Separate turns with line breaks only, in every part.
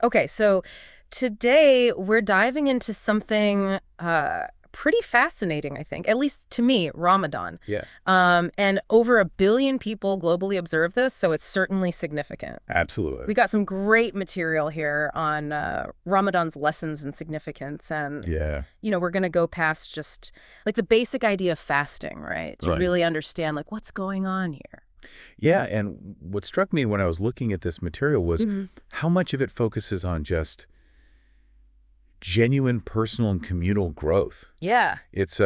Okay, so today we're diving into something pretty fascinating, I think, at least to me, Ramadan.
Yeah,
And over 1 billion people globally observe this, so it's certainly significant.
absolutely.
We got some great material here on Ramadan's lessons and significance, and
Yeah,
we're going to go past just like the basic idea of fasting, right? To
right.
really understand like what's going on here.
Yeah, and what struck me when I was looking at this material was
Hmm.
how much of it focuses on just genuine personal and communal growth.
Yeah.
It's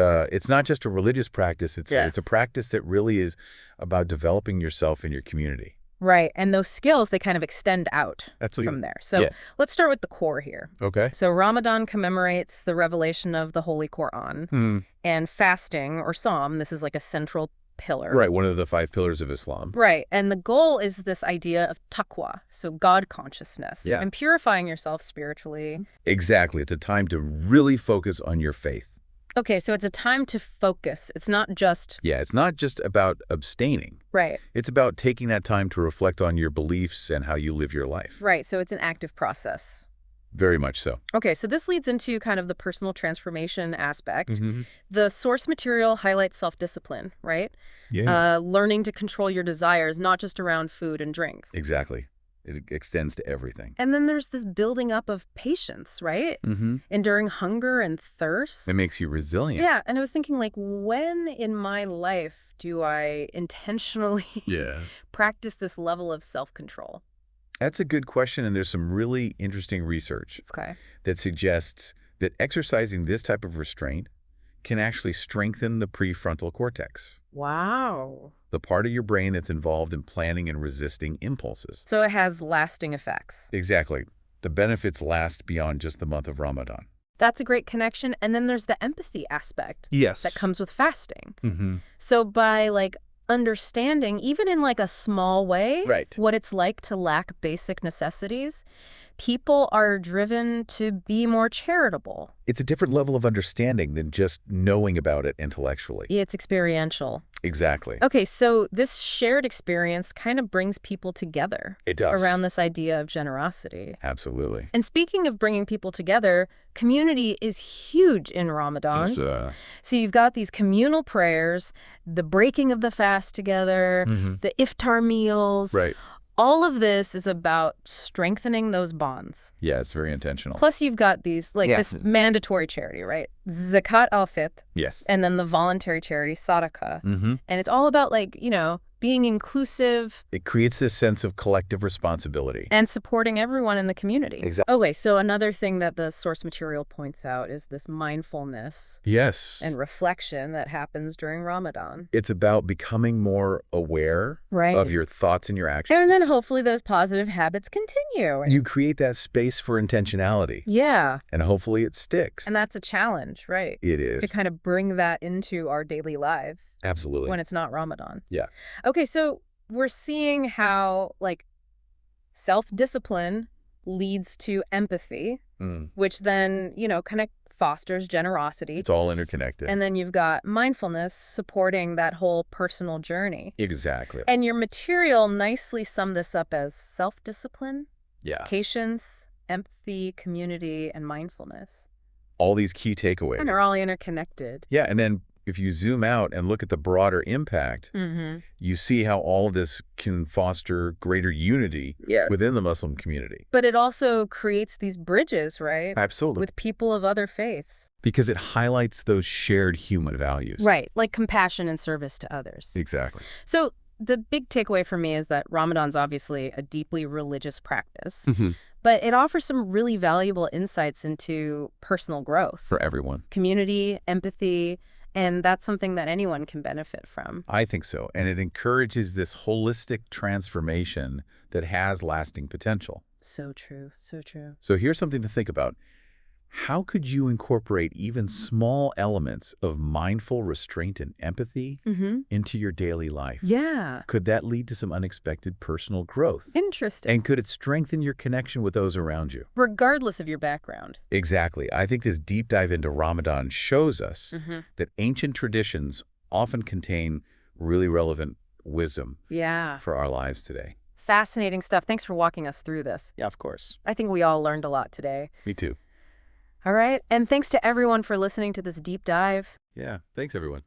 not just a religious practice,
Yeah.
it's a practice that really is about developing yourself and your community.
Right. And those skills, they kind of extend out
Absolutely.
from there. So
Yeah.
let's start with the core here.
Okay.
So Ramadan commemorates the revelation of the Holy Quran,
Hmm.
and fasting or Psalm, this is like a central pillar.
Right, one of the 5 pillars of Islam.
Right. And the goal is this idea of taqwa, so God consciousness,
Yeah.
and purifying yourself spiritually.
Exactly. It's a time to really focus on your faith.
Okay, so it's a time to focus. It's not just...
Yeah, it's not just about abstaining.
Right.
It's about taking that time to reflect on your beliefs and how you live your life.
Right. So it's an active process.
Very much so.
Okay, so this leads into kind of the personal transformation aspect.
Hmm.
The source material highlights self-discipline, right?
Yeah.
Learning to control your desires, not just around food and drink.
Exactly. It extends to everything.
And then there's this building up of patience, right?
Mm-hmm.
Enduring hunger and thirst.
It makes you resilient.
Yeah, and I was thinking, like, when in my life do I intentionally
Yeah.
practice this level of self-control?
That's a good question, and there's some really interesting research
Okay.
that suggests that exercising this type of restraint can actually strengthen the prefrontal cortex,
Wow.
the part of your brain that's involved in planning and resisting impulses.
So it has lasting effects.
Exactly. The benefits last beyond just the month of Ramadan.
That's a great connection. And then there's the empathy aspect
Yes.
that comes with fasting.
Mm-hmm.
So by like understanding, even in like a small way,
Right.
what it's like to lack basic necessities, people are driven to be more charitable.
It's a different level of understanding than just knowing about it intellectually.
It's experiential.
Exactly.
Okay, so this shared experience kind of brings people together
It does.
around this idea of generosity.
Absolutely.
And speaking of bringing people together, community is huge in Ramadan.
Yes,
So you've got these communal prayers, the breaking of the fast together, the iftar meals.
right.
All of this is about strengthening those bonds.
Yeah, it's very intentional.
Plus, you've got these, like
Yeah.
this mandatory charity, right? Zakat al-Fitr,
Yes.
and then the voluntary charity, Sadaqah.
Mm-hmm.
And it's all about, like, being inclusive
It creates this sense of collective responsibility.
and supporting everyone in the community.
Exactly.
Okay, so another thing that the source material points out is this mindfulness
Yes.
and reflection that happens during Ramadan.
It's about becoming more aware
Right.
of your thoughts and your actions.
And then hopefully those positive habits continue.
You create that space for intentionality,
Yeah,
and hopefully it sticks.
and that's a challenge, right?
It is.
To kind of bring that into our daily lives
Absolutely.
when it's not Ramadan.
Yeah.
Okay, so we're seeing how, like, self-discipline leads to empathy,
Mm.
which then, kind of fosters generosity.
It's all interconnected.
And then you've got mindfulness supporting that whole personal journey.
Exactly.
And your material nicely summed this up as self-discipline,
Yeah.
patience, empathy, community, and mindfulness.
All these key takeaways.
And they're all interconnected.
Yeah, and then if you zoom out and look at the broader impact,
Mm-hmm.
you see how all of this can foster greater unity
Yeah.
within the Muslim community.
But it also creates these bridges, right?
Absolutely.
With people of other faiths.
Because it highlights those shared human values.
Right, like compassion and service to others.
Exactly.
So the big takeaway for me is that Ramadan's obviously a deeply religious practice,
Mm-hmm.
but it offers some really valuable insights into personal growth,
For everyone.
community, empathy, and that's something that anyone can benefit from.
I think so. And it encourages this holistic transformation that has lasting potential.
So true, so true.
So here's something to think about. How could you incorporate even small elements of mindful restraint and empathy
Mm-hmm.
into your daily life?
Yeah.
Could that lead to some unexpected personal growth?
Interesting.
And could it strengthen your connection with those around you?
Regardless of your background.
Exactly. I think this deep dive into Ramadan shows us
Mm-hmm.
that ancient traditions often contain really relevant wisdom
Yeah.
for our lives today.
fascinating stuff. Thanks for walking us through this.
Yeah, of course.
I think we all learned a lot today.
Me too.
All right, and thanks to everyone for listening to this deep dive.
Yeah, thanks, everyone.